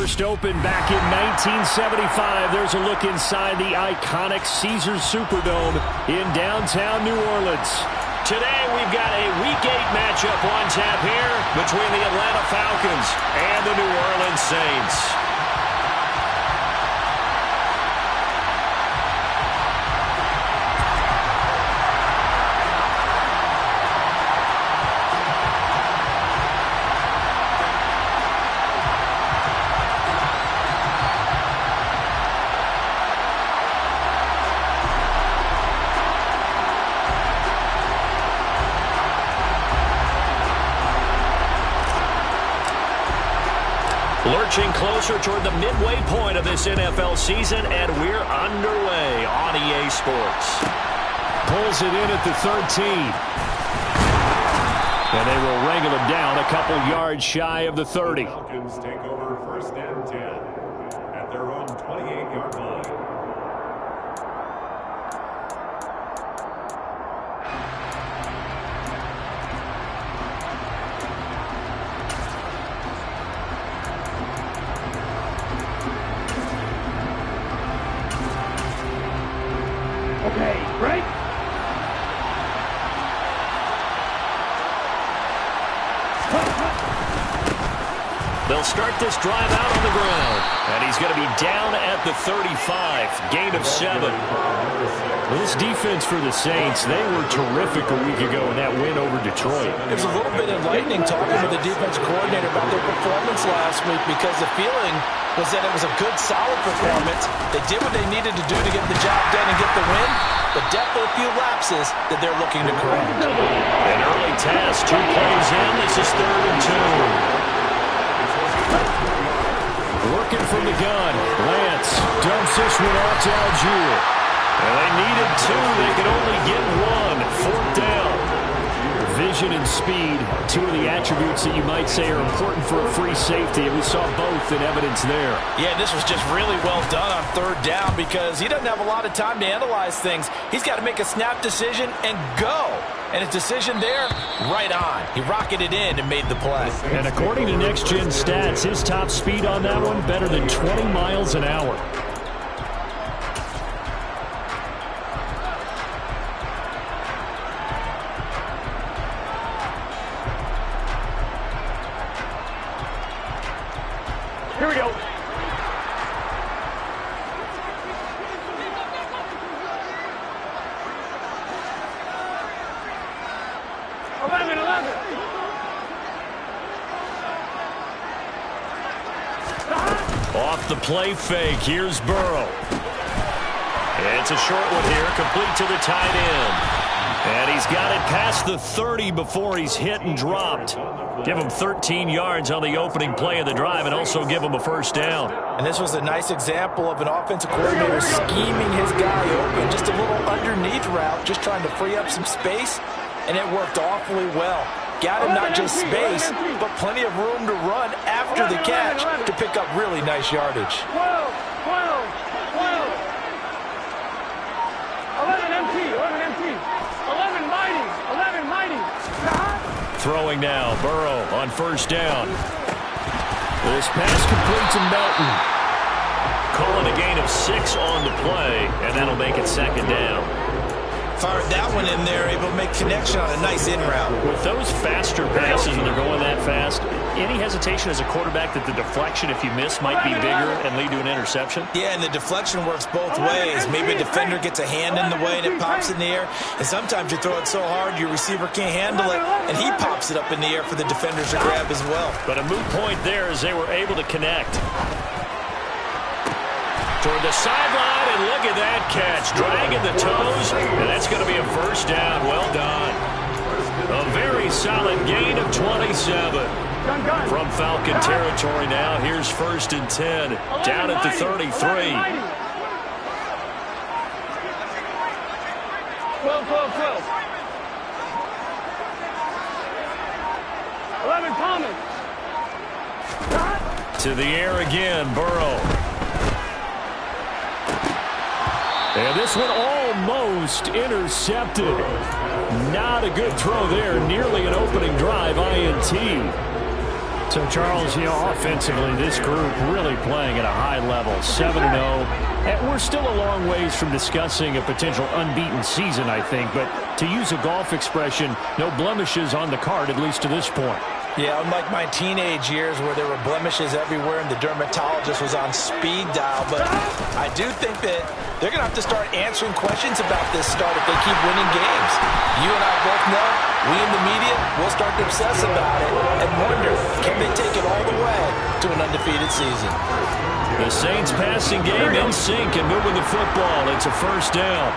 First opened back in 1975. There's a look inside the iconic Caesars Superdome in downtown New Orleans. Today we've got a Week 8 matchup on tap here between the Atlanta Falcons and the New Orleans Saints. Lurching closer toward the midway point of this NFL season, and we're underway on EA Sports. Pulls it in at the 13. And they will wrangle him down a couple yards shy of the 30. The Falcons take over first and 10 at their own 28-yard line. They'll start this drive out on the ground. And he's going to be down at the 35. Gain of 7. Well, this defense for the Saints, they were terrific a week ago in that win over Detroit. It was a little bit enlightening talking with the defense coordinator about their performance last week, because the feeling was that it was a good, solid performance. They did what they needed to do to get the job done and get the win, but definitely a few lapses that they're looking to correct. An early task, 2 plays in. This is 3rd and 2. Working from the gun. Lance dumps this one out to Algier. And they needed 2. They could only get 1. 4th down. Vision and speed, 2 of the attributes that you might say are important for a free safety, and we saw both in evidence there. Yeah, this was just really well done on 3rd down, because he doesn't have a lot of time to analyze things. He's got to make a snap decision and go. And his decision there, right on. He rocketed in and made the play. And according to Next Gen Stats, his top speed on that one, better than 20 miles an hour. Here we go. Off the play fake, here's Burrow. It's a short one here, complete to the tight end. And he's got it past the 30 before he's hit and dropped. Give him 13 yards on the opening play of the drive, and also give him a 1st down. And this was a nice example of an offensive coordinator scheming his guy open. Just a little underneath route, just trying to free up some space, and it worked awfully well. Got him not just space, but plenty of room to run after the catch to pick up really nice yardage. 12, 11 empty, 11 empty, 11 mighty, 11 mighty. Throwing now, Burrow on 1st down. This pass complete to Melton. Calling a gain of 6 on the play, and that'll make it 2nd down. Fired that one in there, able to make connection on a nice in route. With those faster passes when they're going that fast, any hesitation as a quarterback that the deflection, if you miss, might be bigger and lead to an interception? Yeah, and the deflection works both ways. Maybe a defender gets a hand in the way and it pops in the air, and sometimes you throw it so hard your receiver can't handle it, and he pops it up in the air for the defenders to grab as well. But a moot point there as they were able to connect. Toward the sideline, and look at that catch. Dragging the toes, and that's going to be a 1st down. Well done. A very solid gain of 27. From Falcon territory now, here's 1st and 10. Down at the 33. 12, 12, 12. 11 Thomas. To the air again, Burrow. And this one almost intercepted. Not a good throw there. Nearly an opening drive INT. So, Charles, offensively, this group really playing at a high level, 7-0. And we're still a long ways from discussing a potential unbeaten season, I think. But to use a golf expression, no blemishes on the card, at least to this point. Yeah, unlike my teenage years where there were blemishes everywhere and the dermatologist was on speed dial. But I do think that they're going to have to start answering questions about this start if they keep winning games. You and I both know, we in the media, will start to obsess about it and wonder, can they take it all the way to an undefeated season? The Saints passing game in sync and moving the football. It's a first down.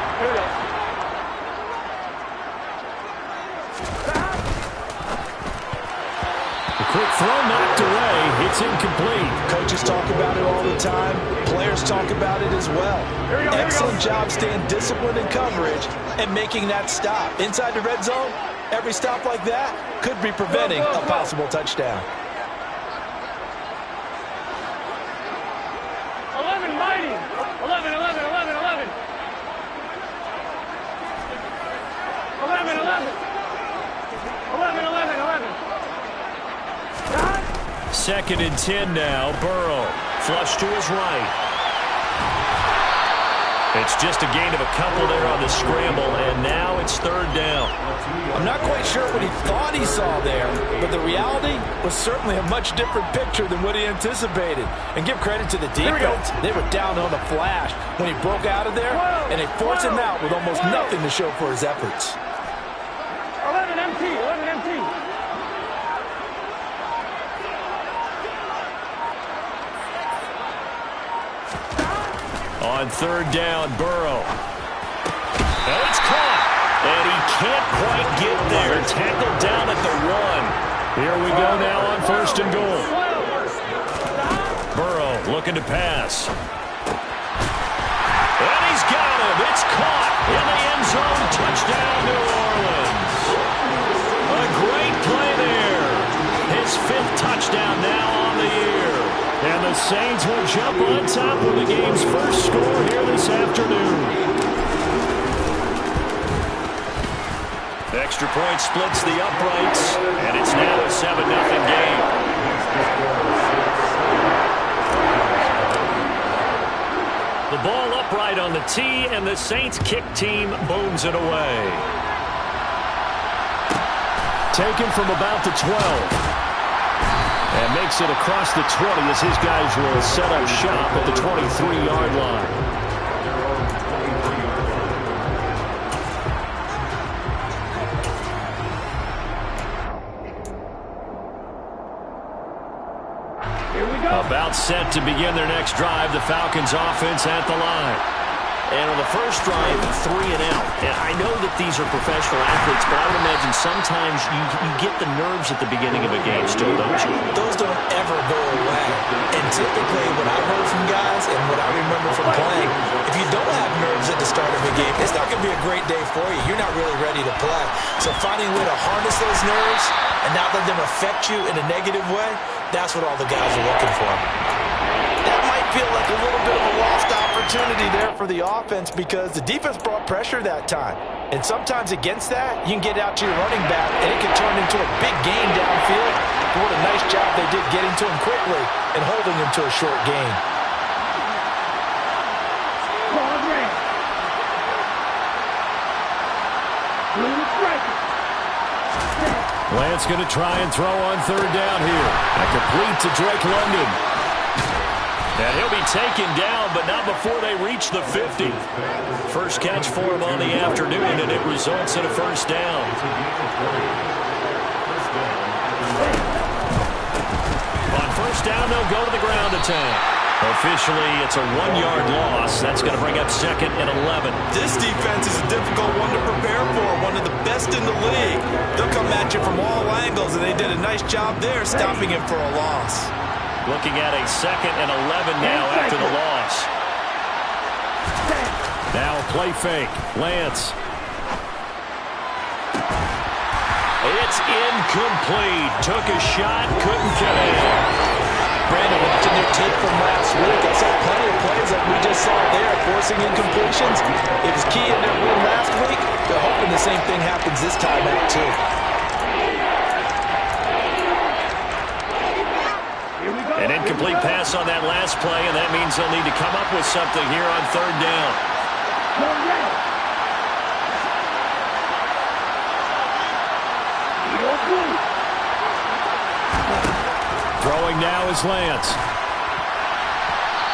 Quick throw knocked away. It's incomplete. Coaches talk about it all the time. Players talk about it as well. Excellent job staying disciplined in coverage and making that stop. Inside the red zone, every stop like that could be preventing a possible touchdown. 11 mighty. 11, 11, 11, 11. 11, 11. 11, 11, 11. Second and 10 now. Burrow flush to his right. It's just a gain of a couple there on the scramble, and now it's third down. I'm not quite sure what he thought he saw there, but the reality was certainly a much different picture than what he anticipated. And give credit to the defense. They were down on the flash when he broke out of there, and they forced him out with almost nothing to show for his efforts. 11 MT, 11 MT. On third down, Burrow. And it's caught. And he can't quite get there. Tackled down at the 1. Here we go now on first and goal. Burrow looking to pass. And he's got him. It's caught in the end zone. Touchdown, New Orleans. A great play there. His 5th touchdown now on the year. And the Saints will jump on top of the game's first score here this afternoon. Extra point splits the uprights, and it's now a 7-0 game. The ball upright on the tee, and the Saints kick team booms it away. Taken from about the 12. And makes it across the 20 as his guys will set up shop at the 23-yard line. Here we go. About set to begin their next drive, the Falcons offense at the line. And on the first drive, 3 and out. And I know that these are professional athletes, but I would imagine sometimes you get the nerves at the beginning of a game still, don't you? Those don't ever go away. And typically what I've heard from guys and what I remember from playing, if you don't have nerves at the start of a game, it's not going to be a great day for you. You're not really ready to play. So finding a way to harness those nerves and not let them affect you in a negative way, that's what all the guys are looking for. That might feel like a little bit of a lost opportunity there for the offense because the defense brought pressure that time. And sometimes against that, you can get out to your running back, and it can turn into a big gain downfield. But what a nice job they did getting to him quickly and holding him to a short gain. Lance going to try and throw on third down here. A complete to Drake London. And he'll be taken down, but not before they reach the 50. First catch for him on the afternoon, and it results in a first down. On first down, they'll go to the ground attack. Officially, it's a 1-yard loss. That's going to bring up second and 11. This defense is a difficult one to prepare for, one of the best in the league. They'll come at you from all angles, and they did a nice job there stopping him for a loss. Looking at a second and 11 now after the loss. Now a play fake. Lance. It's incomplete. Took a shot, couldn't get in. Brandon, watching their tape from last week, I saw plenty of plays like we just saw there, forcing incompletions. It was key in their win last week. They're hoping the same thing happens this time out, too. Incomplete pass on that last play, and that means they'll need to come up with something here on third down. Throwing now is Lance.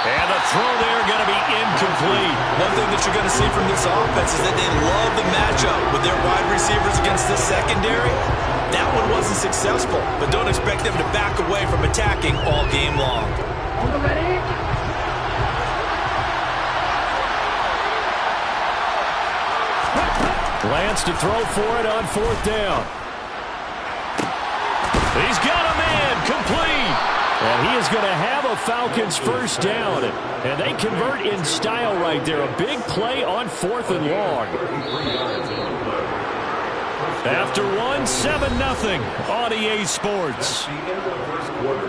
And the throw there going to be incomplete. One thing that you're going to see from this offense is that they love the matchup with their wide receivers against this secondary. That one wasn't successful, but don't expect them to back away from attacking all game long. Lance to throw for it on fourth down. He's got a man, complete. And he is going to have a Falcons first down. And they convert in style right there. A big play on fourth and long. After one, 7-0 on EA Sports. At the end of the first quarter,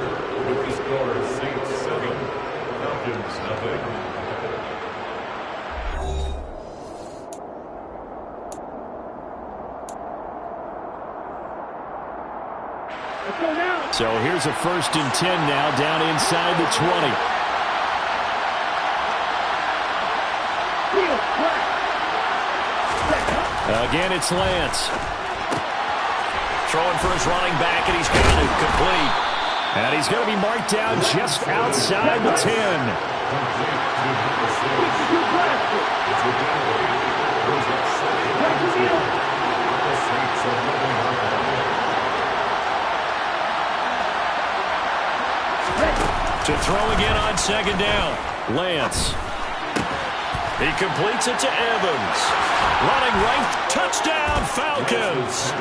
with the score Saints 7, Falcons 0. So here's a 1st and 10 now, down inside the 20. Again, it's Lance. Throwing for his running back, and he's got it complete. And he's going to be marked down just outside the 10. To throw again on second down. Lance. He completes it to Evans. Running right. Touchdown, Falcons.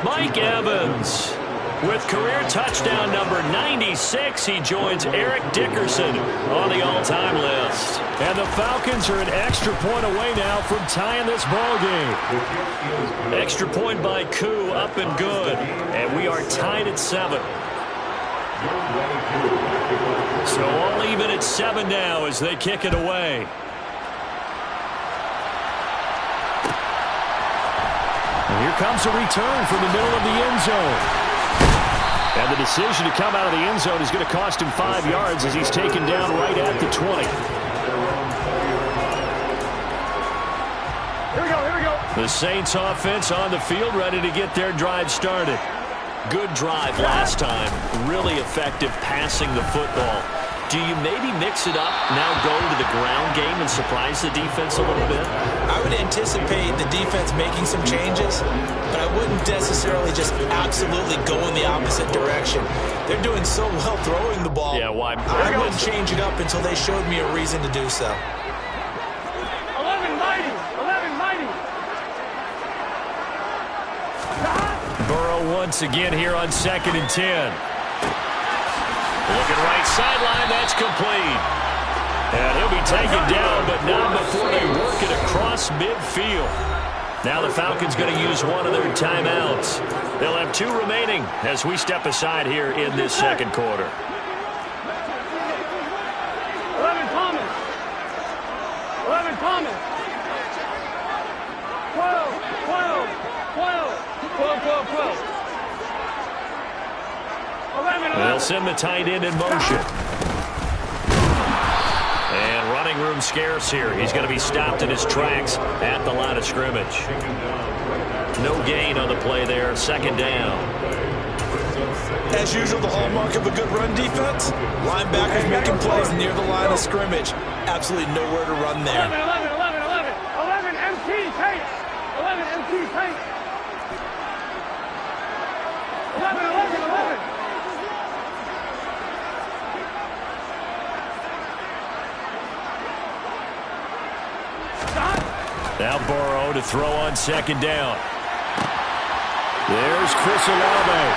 Mike Evans. With career touchdown number 96, he joins Eric Dickerson on the all-time list. And the Falcons are an extra point away now from tying this ball game. Extra point by Koo, up and good. And we are tied at 7. So all even at 7 now as they kick it away. And here comes a return from the middle of the end zone. And the decision to come out of the end zone is going to cost him 5 yards as he's taken down right at the 20. Here we go. The Saints offense on the field, ready to get their drive started. Good drive last time. Really effective passing the football. Do you maybe mix it up, now go to the ground game and surprise the defense a little bit? I would anticipate the defense making some changes, but I wouldn't necessarily just absolutely go in the opposite direction. They're doing so well throwing the ball. Yeah, why? I wouldn't change it up until they showed me a reason to do so. 11 mighty. Burrow once again here on 2nd and 10. Looking right sideline, that's complete. And he'll be taken down, but not before they work it across midfield. Now the Falcons going to use one of their timeouts. They'll have 2 remaining as we step aside here in this second quarter. 11 Thomas. 12. 11. They'll send the tight end in motion. And running room scarce here. He's going to be stopped in his tracks at the line of scrimmage. No gain on the play there. 2nd down. As usual, the hallmark of a good run defense, linebackers making plays near the line of scrimmage. Absolutely nowhere to run there. 11 MT pace. 11 MT pace. 11. Now Burrow to throw on 2nd down. There's Chris Olave.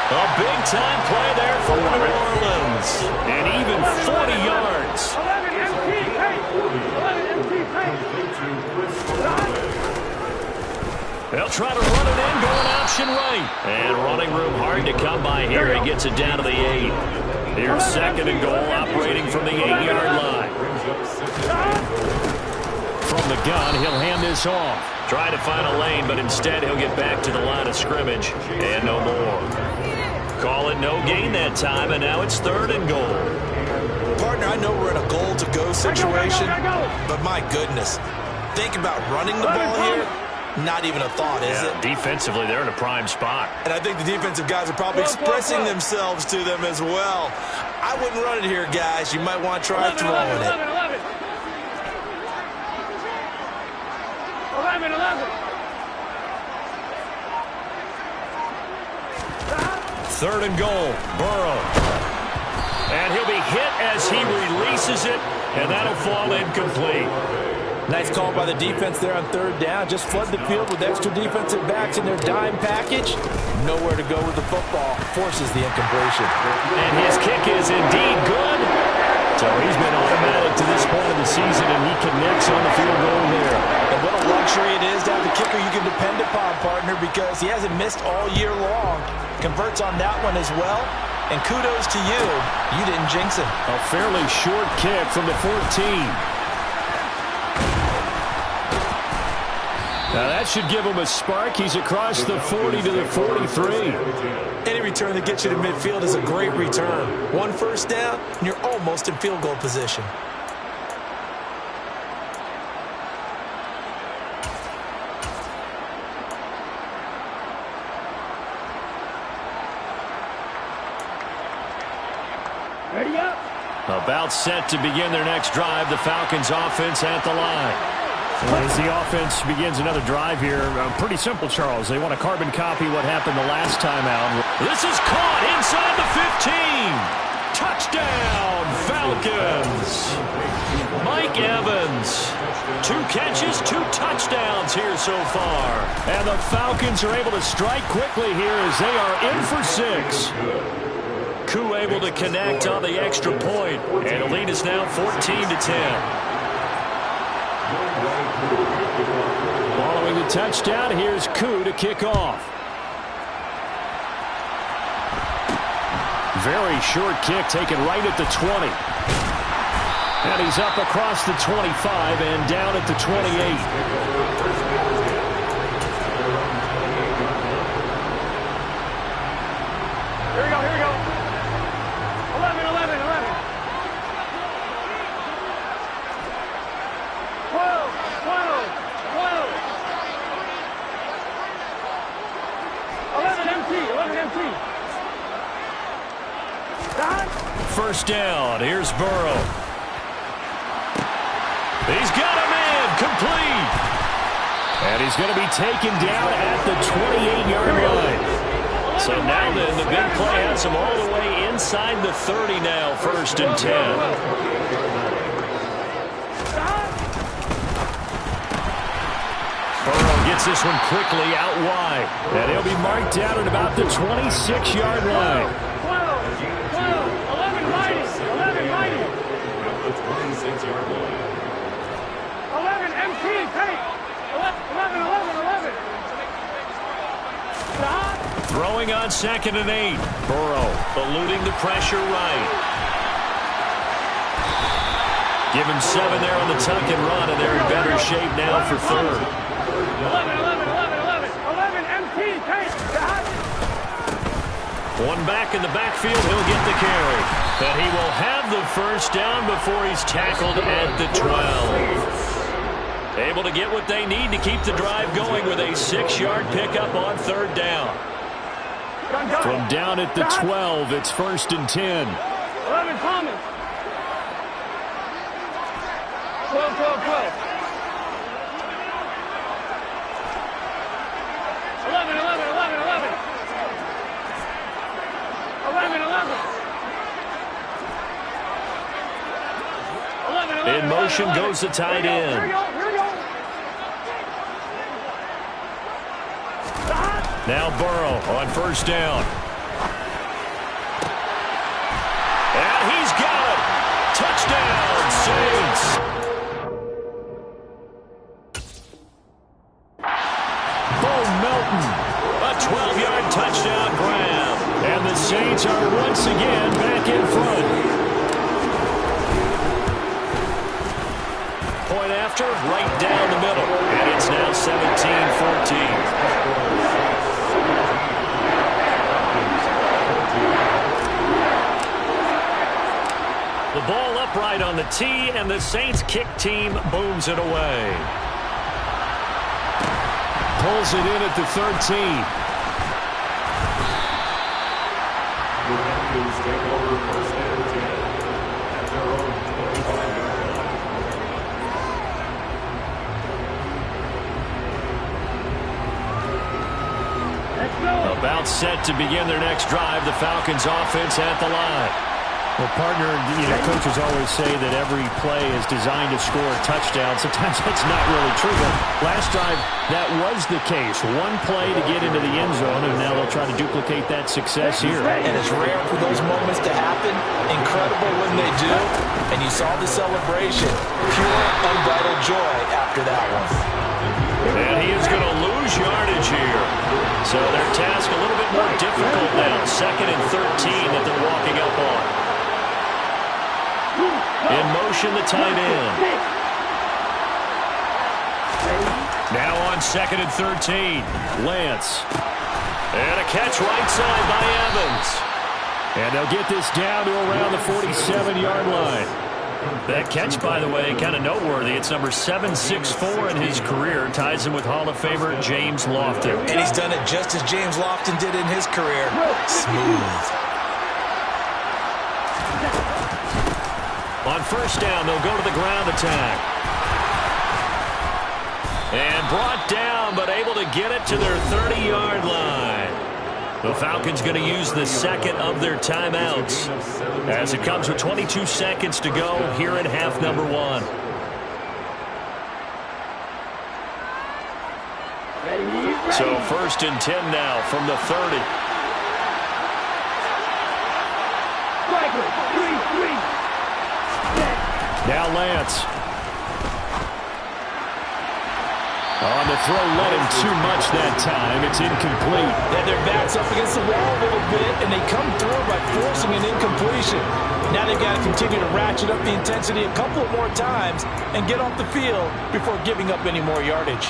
A big-time play there for New Orleans. And even 40 yards. 11 MT pace. They'll try to run it in, going option right. And running room hard to come by here. He gets it down to the 8. Here's 2nd and goal, operating from the 8-yard line. From the gun, he'll hand this off. Try to find a lane, but instead he'll get back to the line of scrimmage. And no more. Call it no gain that time, and now it's 3rd and goal. Partner, I know we're in a goal-to-go situation, but my goodness, think about running the ball here. Not even a thought, is it? Defensively, they're in a prime spot. And I think the defensive guys are probably expressing themselves to them as well. I wouldn't run it here, guys. You might want to try throwing it. 11. 3rd and goal, Burrow. And he'll be hit as he releases it, and that'll fall incomplete. Nice call by the defense there on 3rd down. Just flood the field with extra defensive backs in their dime package. Nowhere to go with the football. Forces the incompletion. And his kick is indeed good. So he's been automatic to this point of the season, and he connects on the field goal there. And what a luxury it is to have a kicker you can depend upon, partner, because he hasn't missed all year long. Converts on that one as well. And kudos to you. You didn't jinx him. A fairly short kick from the 14. Now that should give him a spark. He's across the 40 to the 43. Any return that gets you to midfield is a great return. 1 first down, and you're almost in field goal position. Ready up. About set to begin their next drive. The Falcons offense at the line. As the offense begins another drive here, pretty simple, Charles. They want to carbon copy what happened the last time out. This is caught inside the 15. Touchdown, Falcons. Mike Evans. 2 catches, 2 touchdowns here so far. And the Falcons are able to strike quickly here as they are in for 6. Koo able to connect on the extra point, and the lead is now 14 to 10. Following the touchdown, here's Koo to kick off. Very short kick taken right at the 20. And he's up across the 25 and down at the 28. Here we go. 11. 11 empty. First down. Here's Burrow. He's got a man complete. And he's going to be taken down at the 28-yard line. So now then, the big play has him all the way inside the 30 now, 1st and 10. Gets this one quickly out wide. And he'll be marked down at about the 26-yard line. 11 mighty. 11 MT, take. 11. Stop. Throwing on 2nd and 8. Burrow eluding the pressure right. Give him 7 there on the tuck and run, and they're in better shape now for 3rd. 11 MT, take. One back in the backfield, he'll get the carry. And he will have the first down before he's tackled at the 12. Able to get what they need to keep the drive going with a 6-yard pickup on 3rd down. From down at the 12, it's 1st and 10. 11 Thomas. 12. 11. In motion goes the tight end. Here we go. Now Burrow on 1st down. And he's got it. Touchdown, Saints. Bo Melton, a 12-yard touchdown grab. And the Saints are once again back in front. Point after, right down the middle. And it's now 17-14. upright on the tee, and the Saints kick team booms it away. Pulls it in at the 13. The Falcons take over first and 10 at their own 25. About set to begin their next drive, the Falcons offense at the line. Well, partner, coaches always say that every play is designed to score a touchdown. Sometimes that's not really true, but last drive, that was the case. One play to get into the end zone, and now they'll try to duplicate that success here. And it's rare for those moments to happen. Incredible when they do. And you saw the celebration. Pure, unbridled joy after that one. And he is going to lose yardage here. So their task a little bit more difficult now. 2nd and 13 that they're walking up on. In motion, the tight end. Now on 2nd and 13. Lance. And a catch right side by Evans. And they'll get this down to around the 47-yard line. That catch, by the way, kind of noteworthy. It's number 764 in his career. Ties him with Hall of Famer James Lofton. And he's done it just as James Lofton did in his career. Smooth. On first down, they'll go to the ground attack. And brought down, but able to get it to their 30-yard line. The Falcons going to use the second of their timeouts as it comes with 22 seconds to go here in half number 1. So 1st and 10 now from the 30. Now Lance. On the throw, led him too much that time. It's incomplete. Yeah, their back's up against the wall a little bit, and they come through by forcing an incompletion. Now they've got to continue to ratchet up the intensity a couple more times and get off the field before giving up any more yardage.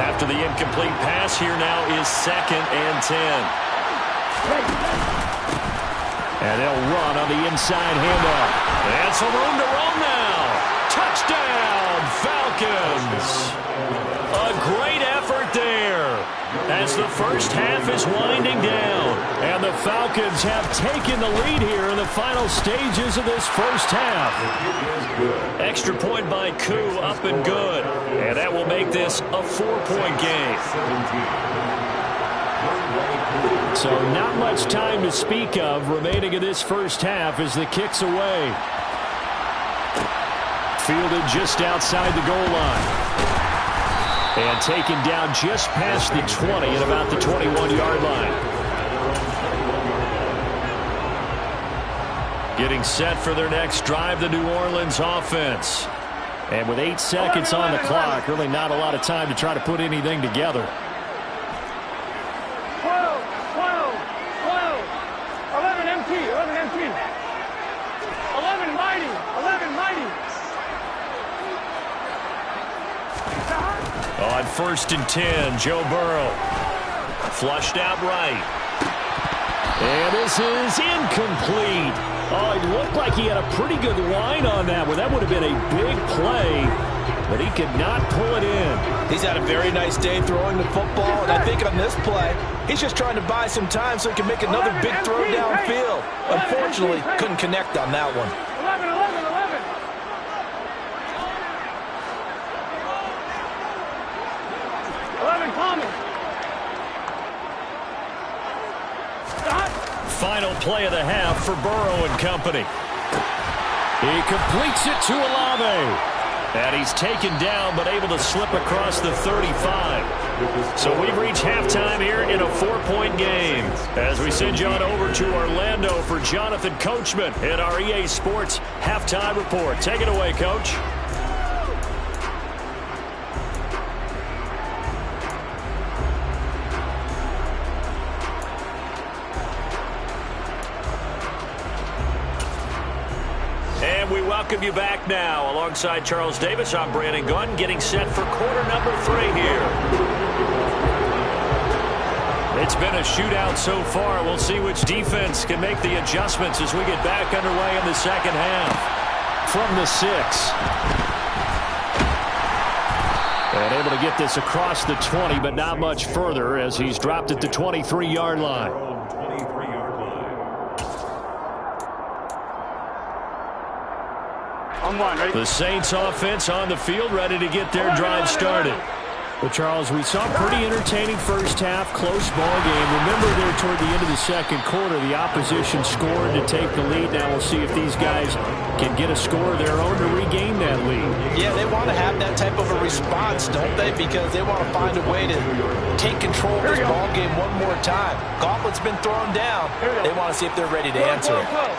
After the incomplete pass, here now is 2nd and 10. And they'll run on the inside handoff. And some room to roam now. Touchdown, Falcons. A great effort there as the first half is winding down. And the Falcons have taken the lead here in the final stages of this first half. Extra point by Koo, up and good. And that will make this a 4-point game. So not much time to speak of remaining in this first half as the kick's away. Fielded just outside the goal line. And taken down just past the 20 at about the 21-yard line. Getting set for their next drive, the New Orleans offense. And with 8 seconds on the clock, really not a lot of time to try to put anything together. 11 empty. 11 mighty. 11 mighty. On 1st and 10, Joe Burrow. Flushed out right. And this is incomplete. Oh, it looked like he had a pretty good line on that one. That would have been a big play, but he could not pull it in. He's had a very nice day throwing the football, and I think on this play, he's just trying to buy some time so he can make another big throw downfield. Unfortunately, couldn't connect on that one. 11. 11 coming. Final play of the half for Burrow and company. He completes it to Olave. And he's taken down but able to slip across the 35. So we've reached halftime here in a 4-point game. As we send you on over to Orlando for Jonathan Coachman in our EA Sports Halftime Report. Take it away, Coach. And we welcome you back now. Alongside Charles Davis, I'm Brandon Gunn, getting set for quarter number 3 here. It's been a shootout so far. We'll see which defense can make the adjustments as we get back underway in the second half. From the 6. And able to get this across the 20, but not much further as he's dropped at the 23-yard line. The Saints offense on the field, ready to get their drive started. But, Charles, we saw a pretty entertaining first half, close ball game. Remember there toward the end of the second quarter, the opposition scored to take the lead. Now we'll see if these guys can get a score of their own to regain that lead. Yeah, they want to have that type of a response, don't they? Because they want to find a way to take control of this ball game one more time. Gauntlet's been thrown down. They want to see if they're ready to answer it. 12.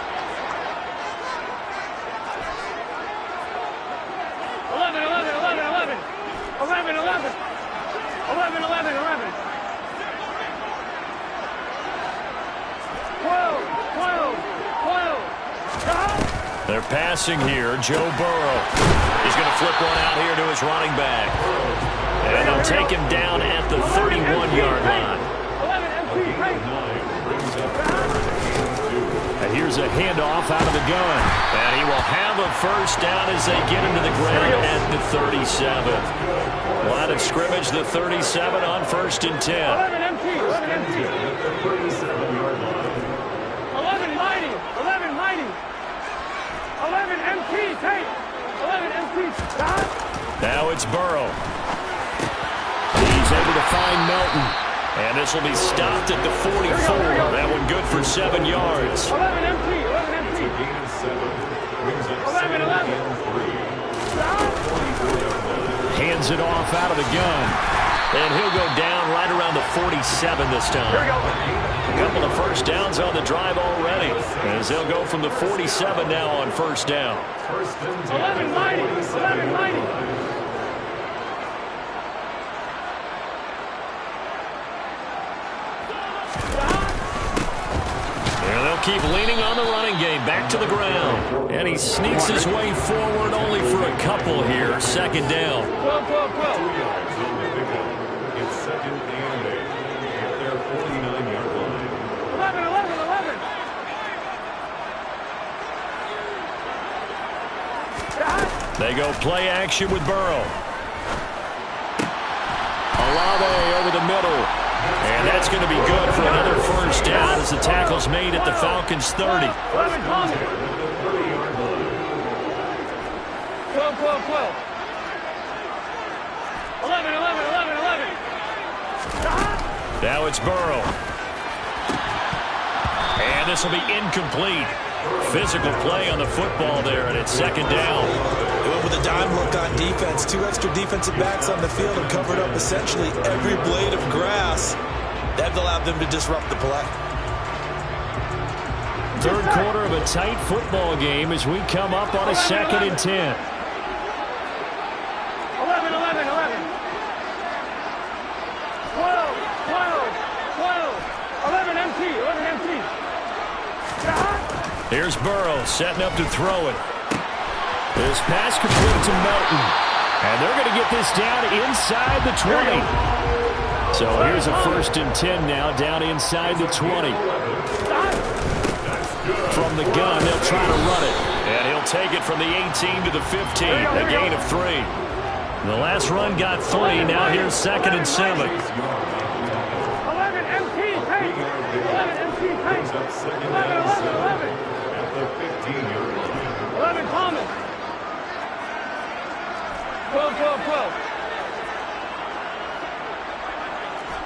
They're passing here. Joe Burrow. He's going to flip one out here to his running back. And they'll take him down at the 31-yard line. And here's a handoff out of the gun. And he will have a first down as they get him to the ground at the 37. Line of scrimmage, the 37 on 1st and 10. 11 empty. 11 empty. 11 mighty. 11 mighty. 11 empty. Take. 11 empty. Now it's Burrow. He's able to find Melton. And this will be stopped at the 44. That one good for 7 yards. 11 empty. 11 empty. 11. 11. Hands it off out of the gun. And he'll go down right around the 47 this time. Here we go. A couple of first downs on the drive already. As they'll go from the 47 now on first down. 11 mighty. 11 mighty. Keep leaning on the running game. Back to the ground. And he sneaks his way forward only for a couple here. 2nd down. 12, 12, 12. It's 2nd and 8 at their 49-yard line. 11, 11, 11. They go play action with Burrow. Olave over the middle. And that's going to be good for another first down as the tackle's made at the Falcons' 30. 11, Thomas. 12, 12, 12. 11, 11, 11, 11. Now it's Burrow. And this will be incomplete. Physical play on the football there, and it's 2nd down. They went with a dime look on defense. 2 extra defensive backs on the field and covered up essentially every blade of grass. That allowed them to disrupt the play. 3rd quarter of a tight football game as we come up on a 2nd and 10. 11, 11, 11. 12, 12, 12. 11 empty. 11 empty. Here's Burrow setting up to throw it. This pass complete to Melton. And they're going to get this down inside the 20. So here's a 1st and 10 now, down inside the 20. From the gun, they'll try to run it. And he'll take it from the 18 to the 15, a gain of 3. The last run got 3, now here's 2nd and 7. 11 empty. Take. 11 empty. Take. 11, 11, 11. At the 15-yard line. 11 Thomas. 12, 12, 12.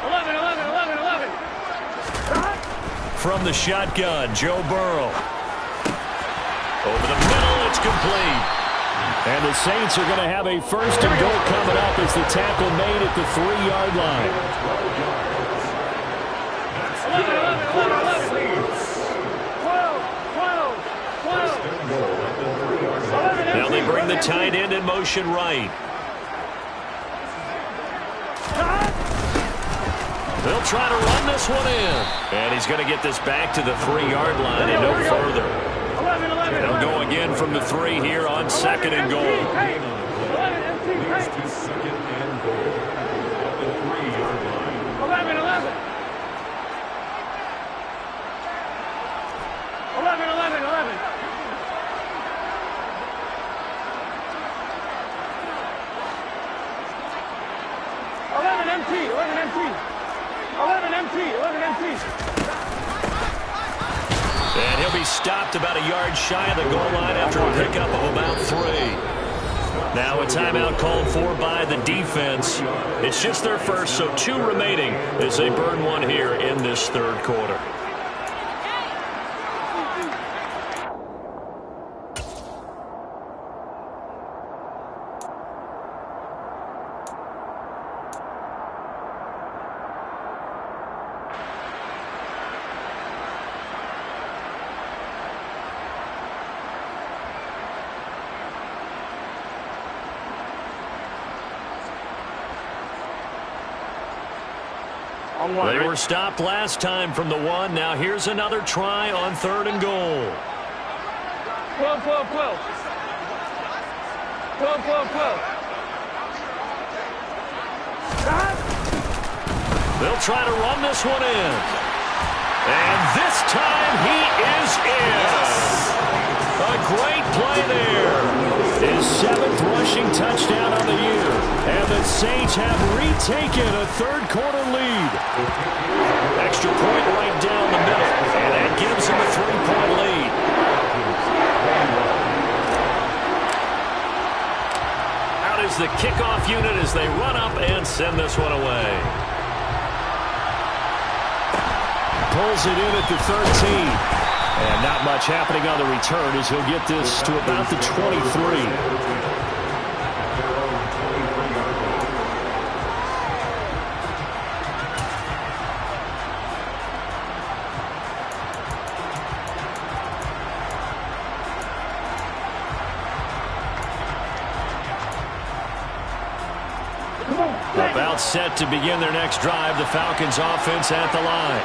11, 11, 11, 11. From the shotgun, Joe Burrow. Over the middle, it's complete. And the Saints are going to have a 1st and goal coming up as the tackle made at the 3-yard line. 11, 11, 11, 11. 12, 12, 12. 11 Now they empty. bring the tight end in motion right. They'll try to run this one in. And he's going to get this back to the 3-yard line and no further. 11, 11, They'll go again from the 3 here on 2nd and goal. 11 empty. Leads to 2nd and goal at the 3-yard line. 11, 11. 11, 11, 11. 11 MT, 11 MT. 11 MT, 11 MT. And he'll be stopped about a yard shy of the goal line after a pickup of about 3. Now a timeout called for by the defense. It's just their first, so 2 remaining as they burn one here in this third quarter. They were stopped last time from the 1. Now here's another try on 3rd and goal. 12, 12, 12. 12, 12, 12. They'll try to run this one in. And this time he is in. A great play there. His 7th rushing touchdown on the year. And the Saints have retaken a third quarter lead. Extra point right down the middle. And that gives them a 3-point lead. Out is the kickoff unit as they run up and send this one away. Pulls it in at the 13. And not much happening on the return as he'll get this to about the 23. About set to begin their next drive, the Falcons offense at the line.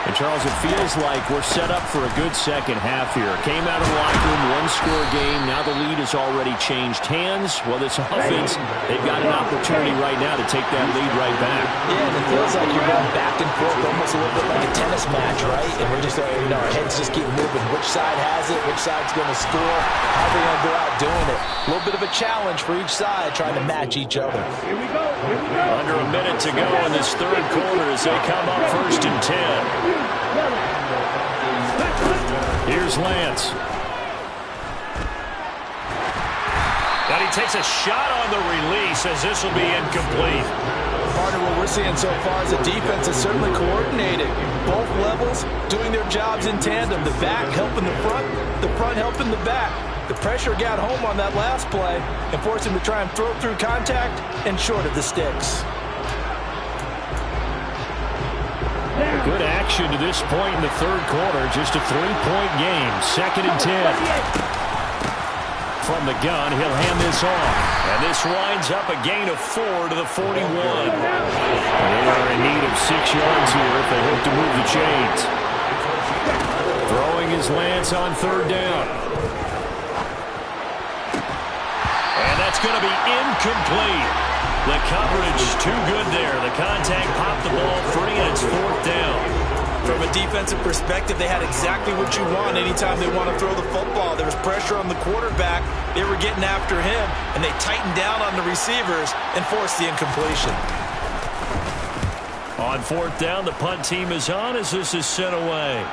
And, Charles, it feels like we're set up for a good second half here. Came out of the locker room, one-score game. Now the lead has already changed hands. Well, this offense, they've got an opportunity right now to take that lead right back. Yeah, and it feels like you're going back and forth, almost a little bit like a tennis match, right? And we're just, our heads just keep moving. Which side has it? Which side's going to score? How are they going to go out doing it? A little bit of a challenge for each side, trying to match each other. Here we go. Here we go. Under a minute to go in this third quarter as they come up 1st and 10. Here's Lance. And he takes a shot on the release as this will be incomplete. Partner, what we're seeing so far is the defense is certainly coordinated. Both levels doing their jobs in tandem. The back helping the front helping the back. The pressure got home on that last play and forced him to try and throw through contact and short of the sticks. Good action to this point in the third quarter. Just a 3-point game. 2nd and 10. From the gun, he'll hand this off. And this winds up a gain of 4 to the 41. They are in need of 6 yards here if they hope to move the chains. Throwing his Lance on 3rd down. And that's going to be incomplete. The coverage too good there. The contact popped the ball free, and it's 4th down. From a defensive perspective, they had exactly what you want anytime they want to throw the football. There was pressure on the quarterback. They were getting after him, and they tightened down on the receivers and forced the incompletion. On 4th down, the punt team is on as this is sent away.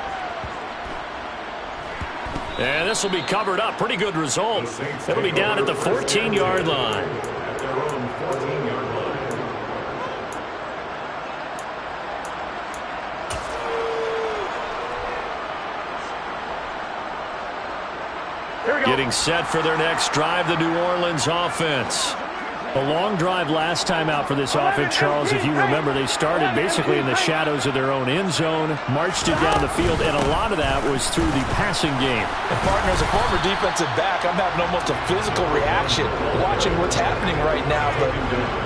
And this will be covered up. Pretty good result. It'll be down at the 14-yard line. At their own 14-yard line. Getting set for their next drive, the New Orleans offense. A long drive last time out for this offense, Charles. If you remember, they started basically in the shadows of their own end zone, marched it down the field, and a lot of that was through the passing game. And, partner, as a former defensive back, I'm having almost a physical reaction watching what's happening right now. But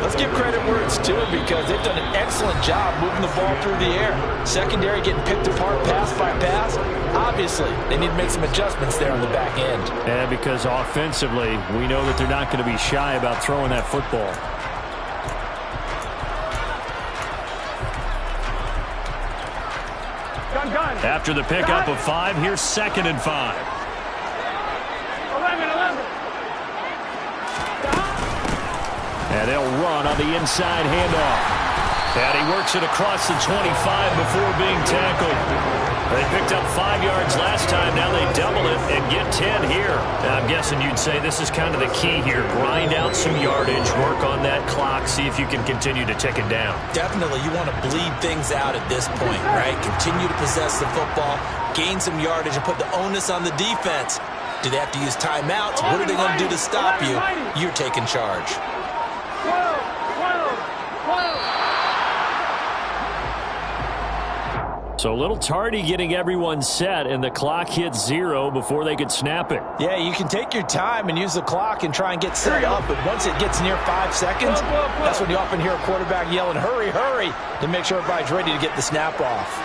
let's give credit where it's due because they've done an excellent job moving the ball through the air. Secondary getting picked apart pass by pass. Obviously, they need to make some adjustments there on the back end. And because offensively, we know that they're not going to be shy about throwing that football. Gun. After the pickup of 5, here's 2nd and 5. 11. And they'll run on the inside handoff. And he works it across the 25 before being tackled. They picked up 5 yards last time. Now they double it and get 10 here. I'm guessing you'd say this is kind of the key here. Grind out some yardage, work on that clock, see if you can continue to tick it down. Definitely, you want to bleed things out at this point, right? Continue to possess the football, gain some yardage, and put the onus on the defense. Do they have to use timeouts? What are they going to do to stop you? You're taking charge. 12. So a little tardy getting everyone set, and the clock hits 0 before they could snap it. Yeah, you can take your time and use the clock and try and get set up, but once it gets near 5 seconds, that's when you often hear a quarterback yelling, hurry, hurry, to make sure everybody's ready to get the snap off.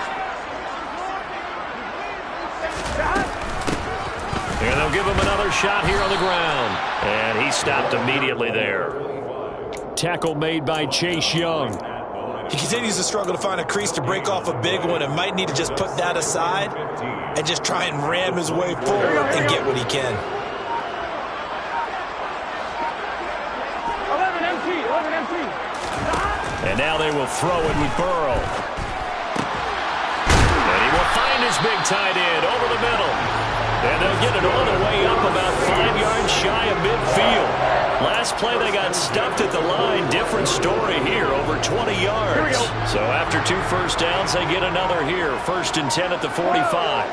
And they'll give him another shot here on the ground. And he stopped immediately there. Tackle made by Chase Young. He continues to struggle to find a crease to break off a big one and might need to just put that aside and just try and ram his way forward and get what he can. 11 empty. And now they will throw it with Burrow. And he will find his big tight end over the middle. And they'll get it all the way up about 5 yards shy of midfield. Last play they got stuffed at the line. Different story here, over 20 yards. So after 2 first downs, they get another here. 1st and 10 at the 45.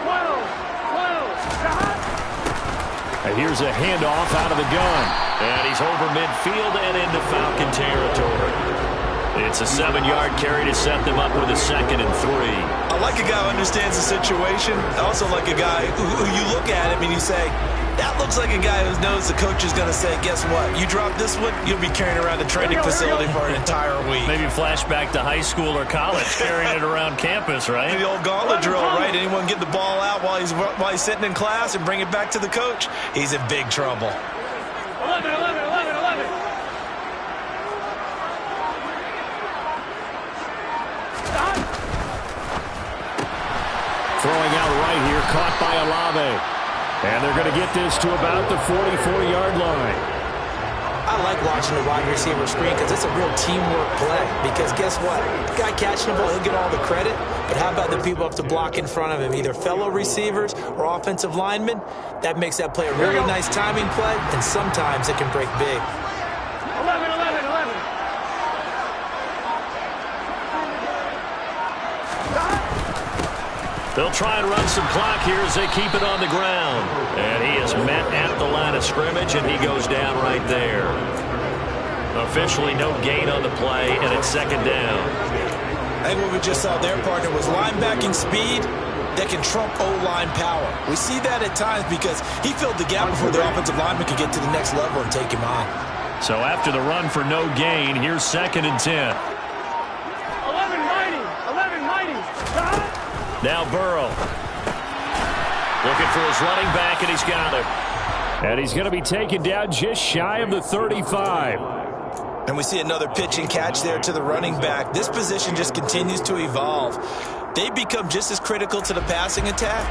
And here's a handoff out of the gun. And he's over midfield and into Falcon territory. It's a 7-yard carry to set them up with a 2nd and 3. I like a guy who understands the situation. I also like a guy who you look at him and you say, that looks like a guy who knows the coach is going to say, guess what? You drop this one, you'll be carrying around the training facility for an entire week. Maybe flashback to high school or college, carrying it around campus, right? The old gauntlet drill, right? Anyone get the ball out while he's sitting in class and bring it back to the coach? He's in big trouble. 11. Throwing out right here, caught by Olave. And they're going to get this to about the 44-yard line. I like watching the wide receiver screen because it's a real teamwork play. Because guess what? The guy catching the ball, he'll get all the credit. But how about the people up to block in front of him, either fellow receivers or offensive linemen? That makes that play a really nice timing play, and sometimes it can break big. 11. They'll try and run some clock here as they keep it on the ground. And he is met at the line of scrimmage, and he goes down right there. Officially no gain on the play, and it's 2nd down. I think what we just saw there, partner, was linebacking speed that can trump O-line power. We see that at times because he filled the gap before the offensive lineman could get to the next level and take him on. So after the run for no gain, here's 2nd and 10. 11 mighty. Now Burrow. Looking for his running back, and he's got it. And he's going to be taken down just shy of the 35. And we see another pitch and catch there to the running back. This position just continues to evolve. They become just as critical to the passing attack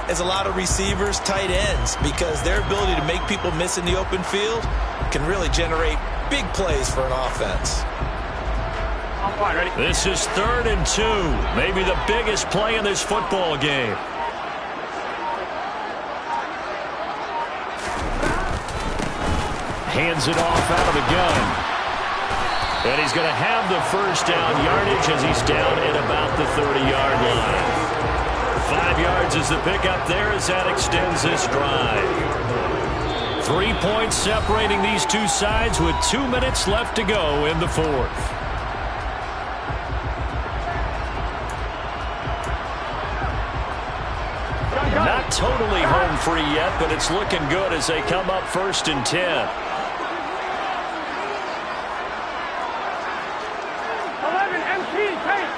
as a lot of receivers, tight ends, because their ability to make people miss in the open field can really generate big plays for an offense. This is 3rd and 2. Maybe the biggest play in this football game. Hands it off out of the gun. And he's going to have the first down yardage as he's down at about the 30-yard line. 5 yards is the pickup there as that extends this drive. 3 points separating these two sides with 2 minutes left to go in the 4th. Not totally home free yet, but it's looking good as they come up 1st and 10. 11 empty tape.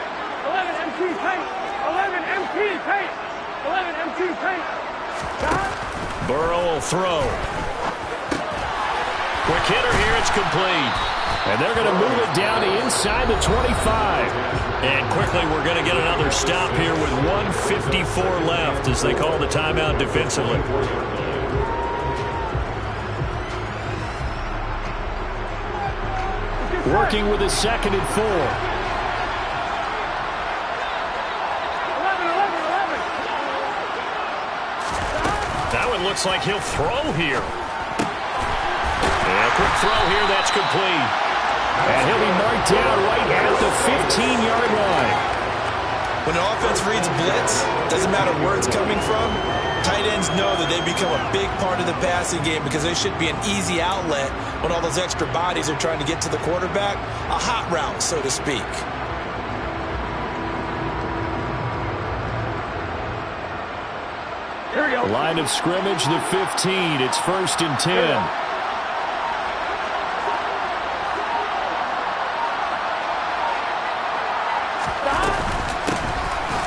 11 empty tape. 11 empty tape. 11 empty tape. Burrow will throw. Quick hitter here. It's complete. And they're going to move it down to inside the 25. And quickly we're going to get another stop here with 1:54 left as they call the timeout defensively. Working with a 2nd and 4. 11. That one looks like he'll throw here. And a quick throw here, that's complete. And he'll be marked down right at the 15-yard line. When an offense reads blitz, doesn't matter where it's coming from, tight ends know that they become a big part of the passing game because they should be an easy outlet when all those extra bodies are trying to get to the quarterback. A hot route, so to speak. Here we go. Line of scrimmage, the 15. It's 1st and 10.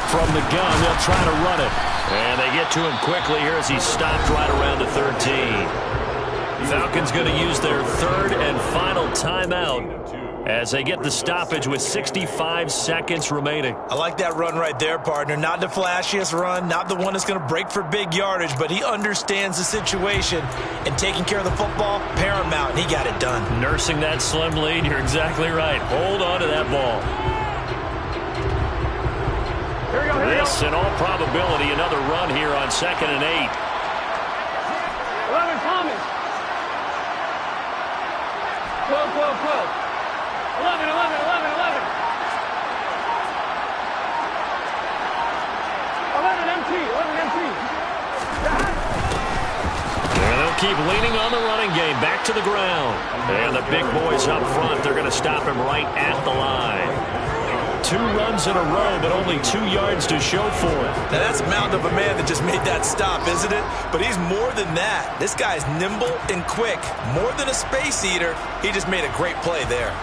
From the gun, they'll try to run it. And they get to him quickly here as he's stopped right around the 13. Falcons going to use their 3rd and final timeout as they get the stoppage with 65 seconds remaining. I like that run right there, partner. Not the flashiest run, not the one that's going to break for big yardage, but he understands the situation, and taking care of the football, paramount, and he got it done. Nursing that slim lead, you're exactly right. Hold on to that ball. Here we go. Here we This, go. in all probability, another run here on 2nd and 8. 11 Thomas. 12, 12, 12. 11, 11, 11, 11. 11 MT, 11 MT. And they'll keep leaning on the running game. Back to the ground. And the big boys up front, they're going to stop him right at the line. 2 runs in a row, but only 2 yards to show for it. Now that's a mountain of a man that just made that stop, isn't it? But he's more than that. This guy's nimble and quick. More than a space eater, he just made a great play there.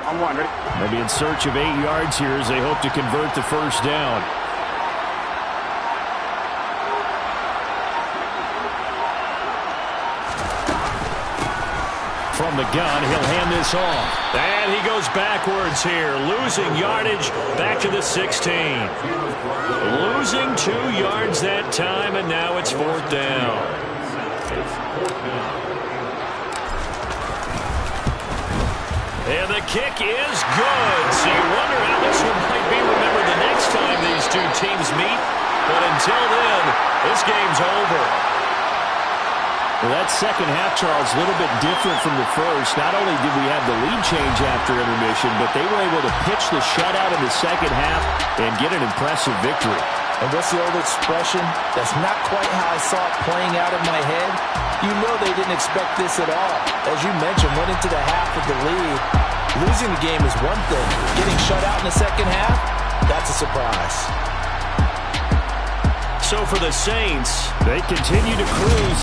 I'm one, ready? They'll be in search of 8 yards here as they hope to convert the 1st down. From the gun, he'll hand this off. And he goes backwards here, losing yardage back to the 16. Losing 2 yards that time, and now it's 4th down. And the kick is good. So you wonder how this one might be remembered the next time these 2 teams meet. But until then, this game's over. Well, that second half, Charles, a little bit different from the first. Not only did we have the lead change after intermission, but they were able to pitch the shutout in the second half and get an impressive victory. And what's the old expression? That's not quite how I saw it playing out in my head. You know they didn't expect this at all. As you mentioned, went into the half with the lead. Losing the game is one thing. Getting shut out in the second half, that's a surprise. So for the Saints, They continue to cruise.